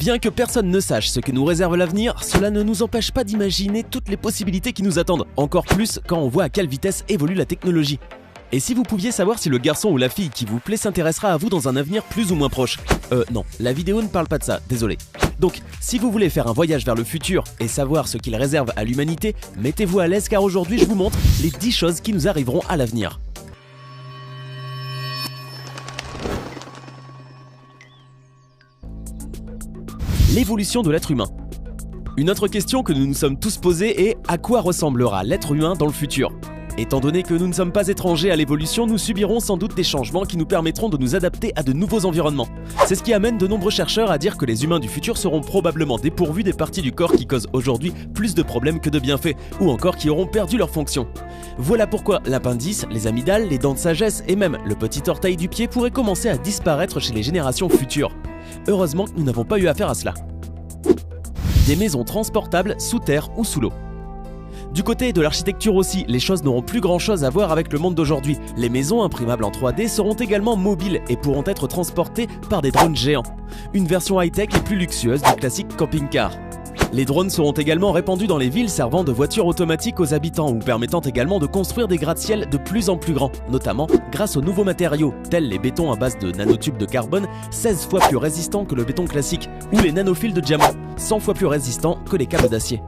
Bien que personne ne sache ce que nous réserve l'avenir, cela ne nous empêche pas d'imaginer toutes les possibilités qui nous attendent, encore plus quand on voit à quelle vitesse évolue la technologie. Et si vous pouviez savoir si le garçon ou la fille qui vous plaît s'intéressera à vous dans un avenir plus ou moins proche? Non, la vidéo ne parle pas de ça, désolé. Donc, si vous voulez faire un voyage vers le futur et savoir ce qu'il réserve à l'humanité, mettez-vous à l'aise car aujourd'hui je vous montre les 10 choses qui nous arriveront à l'avenir. L'évolution de l'être humain. Une autre question que nous nous sommes tous posée est: à quoi ressemblera l'être humain dans le futur? Étant donné que nous ne sommes pas étrangers à l'évolution, nous subirons sans doute des changements qui nous permettront de nous adapter à de nouveaux environnements. C'est ce qui amène de nombreux chercheurs à dire que les humains du futur seront probablement dépourvus des parties du corps qui causent aujourd'hui plus de problèmes que de bienfaits, ou encore qui auront perdu leur fonction. Voilà pourquoi l'appendice, les amygdales, les dents de sagesse et même le petit orteil du pied pourraient commencer à disparaître chez les générations futures. Heureusement que nous n'avons pas eu affaire à cela. Des maisons transportables sous terre ou sous l'eau. Du côté de l'architecture aussi, les choses n'auront plus grand chose à voir avec le monde d'aujourd'hui. Les maisons imprimables en 3D seront également mobiles et pourront être transportées par des drones géants. Une version high-tech et plus luxueuse du classique camping-car. Les drones seront également répandus dans les villes servant de voitures automatiques aux habitants ou permettant également de construire des gratte-ciel de plus en plus grands, notamment grâce aux nouveaux matériaux tels les bétons à base de nanotubes de carbone 16 fois plus résistants que le béton classique ou les nanofils de diamant 100 fois plus résistants que les câbles d'acier.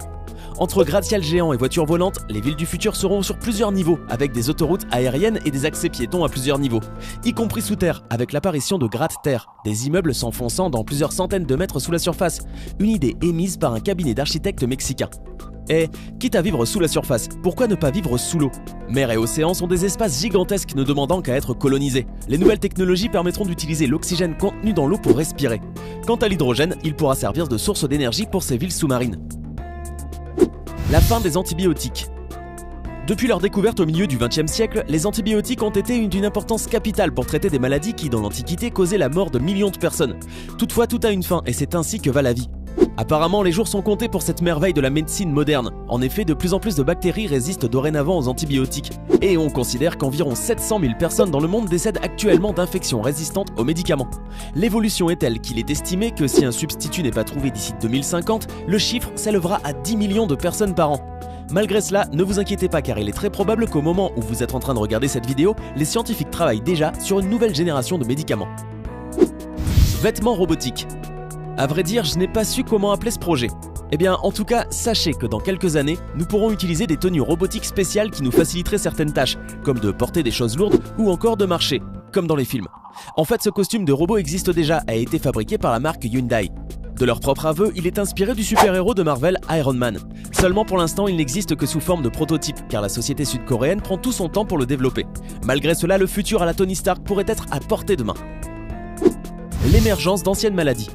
Entre gratte-ciel géants et voitures volantes, les villes du futur seront sur plusieurs niveaux, avec des autoroutes aériennes et des accès piétons à plusieurs niveaux, y compris sous terre, avec l'apparition de gratte-terre, des immeubles s'enfonçant dans plusieurs centaines de mètres sous la surface, une idée émise par un cabinet d'architectes mexicains. Et, quitte à vivre sous la surface, pourquoi ne pas vivre sous l'eau? Mer et océans sont des espaces gigantesques ne demandant qu'à être colonisés. Les nouvelles technologies permettront d'utiliser l'oxygène contenu dans l'eau pour respirer. Quant à l'hydrogène, il pourra servir de source d'énergie pour ces villes sous-marines. La fin des antibiotiques. Depuis leur découverte au milieu du XXe siècle, les antibiotiques ont été d'une importance capitale pour traiter des maladies qui, dans l'Antiquité, causaient la mort de millions de personnes. Toutefois, tout a une fin et c'est ainsi que va la vie. Apparemment, les jours sont comptés pour cette merveille de la médecine moderne. En effet, de plus en plus de bactéries résistent dorénavant aux antibiotiques. Et on considère qu'environ 700 000 personnes dans le monde décèdent actuellement d'infections résistantes aux médicaments. L'évolution est telle qu'il est estimé que si un substitut n'est pas trouvé d'ici 2050, le chiffre s'élèvera à 10 millions de personnes par an. Malgré cela, ne vous inquiétez pas car il est très probable qu'au moment où vous êtes en train de regarder cette vidéo, les scientifiques travaillent déjà sur une nouvelle génération de médicaments. Vêtements robotiques. À vrai dire, je n'ai pas su comment appeler ce projet. Eh bien, en tout cas, sachez que dans quelques années, nous pourrons utiliser des tenues robotiques spéciales qui nous faciliteraient certaines tâches, comme de porter des choses lourdes ou encore de marcher, comme dans les films. En fait, ce costume de robot existe déjà et a été fabriqué par la marque Hyundai. De leur propre aveu, il est inspiré du super-héros de Marvel, Iron Man. Seulement pour l'instant, il n'existe que sous forme de prototype, car la société sud-coréenne prend tout son temps pour le développer. Malgré cela, le futur à la Tony Stark pourrait être à portée de main. L'émergence d'anciennes maladies.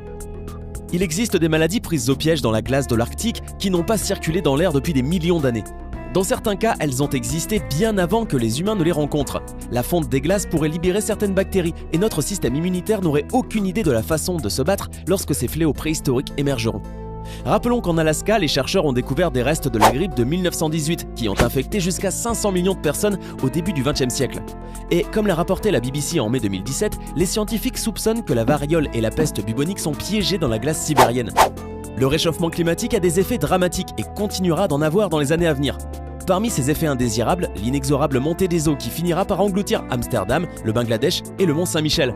Il existe des maladies prises au piège dans la glace de l'Arctique qui n'ont pas circulé dans l'air depuis des millions d'années. Dans certains cas, elles ont existé bien avant que les humains ne les rencontrent. La fonte des glaces pourrait libérer certaines bactéries et notre système immunitaire n'aurait aucune idée de la façon de se battre lorsque ces fléaux préhistoriques émergeront. Rappelons qu'en Alaska, les chercheurs ont découvert des restes de la grippe de 1918 qui ont infecté jusqu'à 500 millions de personnes au début du XXe siècle. Et comme l'a rapporté la BBC en mai 2017, les scientifiques soupçonnent que la variole et la peste bubonique sont piégées dans la glace sibérienne. Le réchauffement climatique a des effets dramatiques et continuera d'en avoir dans les années à venir. Parmi ces effets indésirables, l'inexorable montée des eaux qui finira par engloutir Amsterdam, le Bangladesh et le Mont Saint-Michel.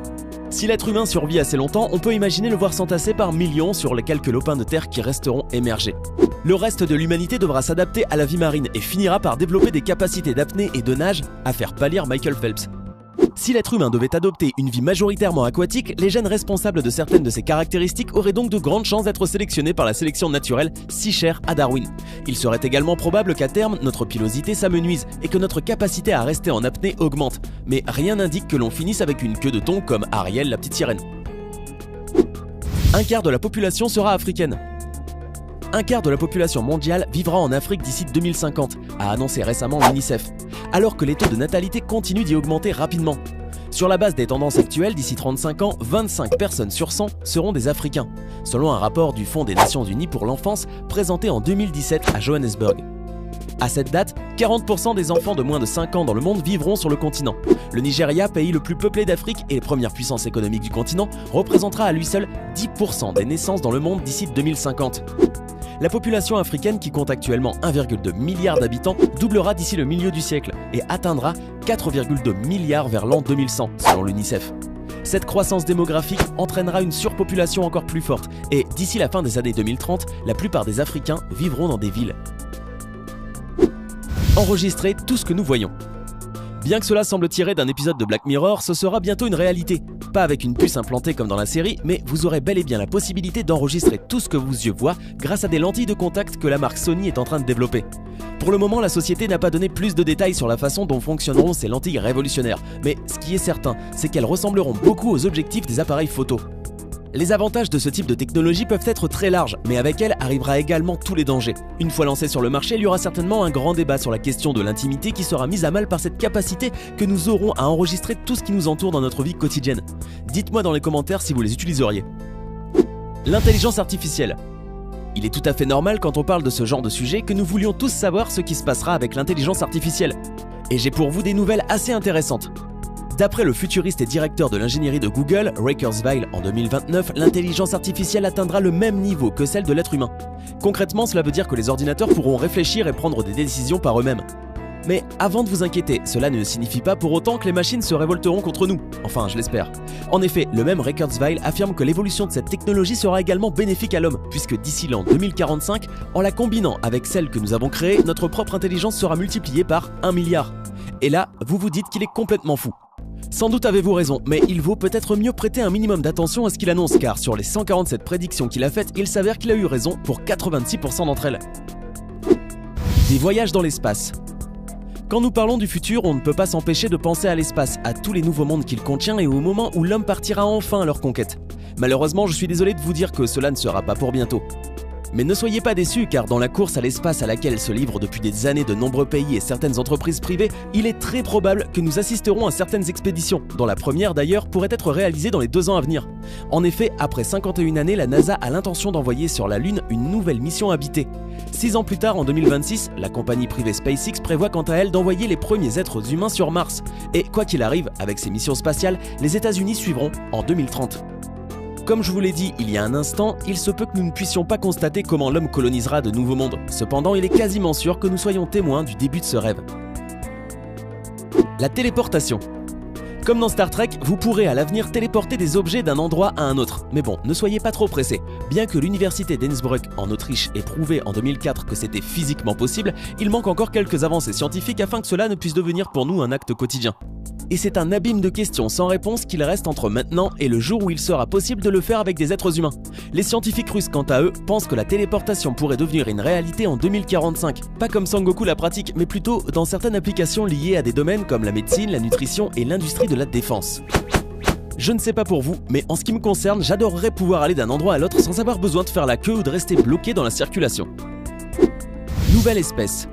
Si l'être humain survit assez longtemps, on peut imaginer le voir s'entasser par millions sur les quelques lopins de terre qui resteront émergés. Le reste de l'humanité devra s'adapter à la vie marine et finira par développer des capacités d'apnée et de nage à faire pâlir Michael Phelps. Si l'être humain devait adopter une vie majoritairement aquatique, les gènes responsables de certaines de ces caractéristiques auraient donc de grandes chances d'être sélectionnés par la sélection naturelle si chère à Darwin. Il serait également probable qu'à terme, notre pilosité s'amenuise et que notre capacité à rester en apnée augmente. Mais rien n'indique que l'on finisse avec une queue de thon comme Ariel la petite sirène. Un quart de la population sera africaine. Un quart de la population mondiale vivra en Afrique d'ici 2050, a annoncé récemment l'UNICEF, alors que les taux de natalité continuent d'y augmenter rapidement. Sur la base des tendances actuelles, d'ici 35 ans, 25 personnes sur 100 seront des Africains, selon un rapport du Fonds des Nations Unies pour l'enfance présenté en 2017 à Johannesburg. À cette date, 40% des enfants de moins de 5 ans dans le monde vivront sur le continent. Le Nigeria, pays le plus peuplé d'Afrique et première puissance économique du continent, représentera à lui seul 10% des naissances dans le monde d'ici 2050. La population africaine, qui compte actuellement 1,2 milliard d'habitants, doublera d'ici le milieu du siècle et atteindra 4,2 milliards vers l'an 2100, selon l'UNICEF. Cette croissance démographique entraînera une surpopulation encore plus forte et d'ici la fin des années 2030, la plupart des Africains vivront dans des villes. Enregistrer tout ce que nous voyons. Bien que cela semble tiré d'un épisode de Black Mirror, ce sera bientôt une réalité. Pas avec une puce implantée comme dans la série, mais vous aurez bel et bien la possibilité d'enregistrer tout ce que vos yeux voient grâce à des lentilles de contact que la marque Sony est en train de développer. Pour le moment, la société n'a pas donné plus de détails sur la façon dont fonctionneront ces lentilles révolutionnaires, mais ce qui est certain, c'est qu'elles ressembleront beaucoup aux objectifs des appareils photo. Les avantages de ce type de technologie peuvent être très larges, mais avec elle arrivera également tous les dangers. Une fois lancée sur le marché, il y aura certainement un grand débat sur la question de l'intimité qui sera mise à mal par cette capacité que nous aurons à enregistrer tout ce qui nous entoure dans notre vie quotidienne. Dites-moi dans les commentaires si vous les utiliseriez. L'intelligence artificielle. Il est tout à fait normal quand on parle de ce genre de sujet que nous voulions tous savoir ce qui se passera avec l'intelligence artificielle. Et j'ai pour vous des nouvelles assez intéressantes. D'après le futuriste et directeur de l'ingénierie de Google, Ray Kurzweil, en 2029, l'intelligence artificielle atteindra le même niveau que celle de l'être humain. Concrètement, cela veut dire que les ordinateurs pourront réfléchir et prendre des décisions par eux-mêmes. Mais avant de vous inquiéter, cela ne signifie pas pour autant que les machines se révolteront contre nous. Enfin, je l'espère. En effet, le même Ray Kurzweil affirme que l'évolution de cette technologie sera également bénéfique à l'homme, puisque d'ici l'an 2045, en la combinant avec celle que nous avons créée, notre propre intelligence sera multipliée par 1 milliard. Et là, vous vous dites qu'il est complètement fou. Sans doute avez-vous raison, mais il vaut peut-être mieux prêter un minimum d'attention à ce qu'il annonce, car sur les 147 prédictions qu'il a faites, il s'avère qu'il a eu raison pour 86% d'entre elles. Des voyages dans l'espace. Quand nous parlons du futur, on ne peut pas s'empêcher de penser à l'espace, à tous les nouveaux mondes qu'il contient et au moment où l'homme partira enfin à leur conquête. Malheureusement, je suis désolé de vous dire que cela ne sera pas pour bientôt. Mais ne soyez pas déçus, car dans la course à l'espace à laquelle se livrent depuis des années de nombreux pays et certaines entreprises privées, il est très probable que nous assisterons à certaines expéditions, dont la première d'ailleurs pourrait être réalisée dans les 2 ans à venir. En effet, après 51 années, la NASA a l'intention d'envoyer sur la Lune une nouvelle mission habitée. 6 ans plus tard, en 2026, la compagnie privée SpaceX prévoit quant à elle d'envoyer les premiers êtres humains sur Mars. Et quoi qu'il arrive, avec ces missions spatiales, les États-Unis suivront en 2030. Comme je vous l'ai dit il y a un instant, il se peut que nous ne puissions pas constater comment l'homme colonisera de nouveaux mondes. Cependant, il est quasiment sûr que nous soyons témoins du début de ce rêve. La téléportation. Comme dans Star Trek, vous pourrez à l'avenir téléporter des objets d'un endroit à un autre. Mais bon, ne soyez pas trop pressés. Bien que l'université d'Innsbruck en Autriche ait prouvé en 2004 que c'était physiquement possible, il manque encore quelques avancées scientifiques afin que cela ne puisse devenir pour nous un acte quotidien. Et c'est un abîme de questions sans réponse qu'il reste entre maintenant et le jour où il sera possible de le faire avec des êtres humains. Les scientifiques russes, quant à eux, pensent que la téléportation pourrait devenir une réalité en 2045. Pas comme Sangoku la pratique, mais plutôt dans certaines applications liées à des domaines comme la médecine, la nutrition et l'industrie de la défense. Je ne sais pas pour vous, mais en ce qui me concerne, j'adorerais pouvoir aller d'un endroit à l'autre sans avoir besoin de faire la queue ou de rester bloqué dans la circulation. Nouvelle espèce.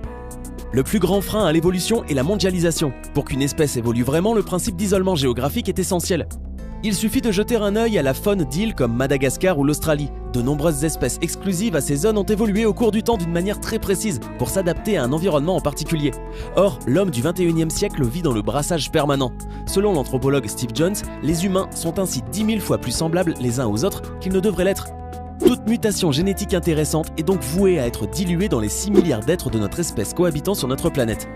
Le plus grand frein à l'évolution est la mondialisation. Pour qu'une espèce évolue vraiment, le principe d'isolement géographique est essentiel. Il suffit de jeter un œil à la faune d'îles comme Madagascar ou l'Australie. De nombreuses espèces exclusives à ces zones ont évolué au cours du temps d'une manière très précise pour s'adapter à un environnement en particulier. Or, l'homme du 21e siècle vit dans le brassage permanent. Selon l'anthropologue Steve Jones, les humains sont ainsi 10 000 fois plus semblables les uns aux autres qu'ils ne devraient l'être. Toute mutation génétique intéressante est donc vouée à être diluée dans les 6 milliards d'êtres de notre espèce cohabitant sur notre planète.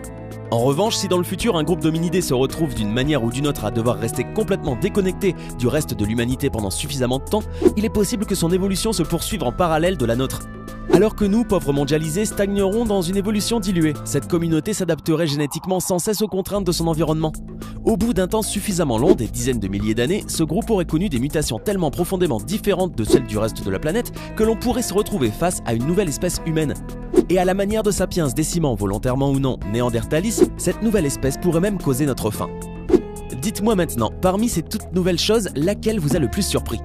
En revanche, si dans le futur un groupe d'hominidés se retrouve d'une manière ou d'une autre à devoir rester complètement déconnecté du reste de l'humanité pendant suffisamment de temps, il est possible que son évolution se poursuive en parallèle de la nôtre. Alors que nous, pauvres mondialisés, stagnerons dans une évolution diluée, cette communauté s'adapterait génétiquement sans cesse aux contraintes de son environnement. Au bout d'un temps suffisamment long, des dizaines de milliers d'années, ce groupe aurait connu des mutations tellement profondément différentes de celles du reste de la planète que l'on pourrait se retrouver face à une nouvelle espèce humaine. Et à la manière de Sapiens décimant volontairement ou non Néandertalis, cette nouvelle espèce pourrait même causer notre fin. Dites-moi maintenant, parmi ces toutes nouvelles choses, laquelle vous a le plus surpris ?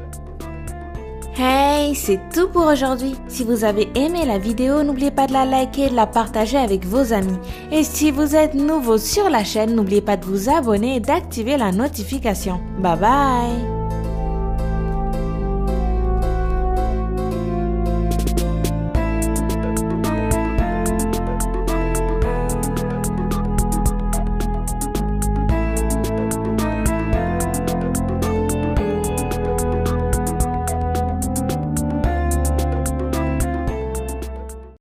Hey, c'est tout pour aujourd'hui. Si vous avez aimé la vidéo, n'oubliez pas de la liker et de la partager avec vos amis. Et si vous êtes nouveau sur la chaîne, n'oubliez pas de vous abonner et d'activer la notification. Bye bye!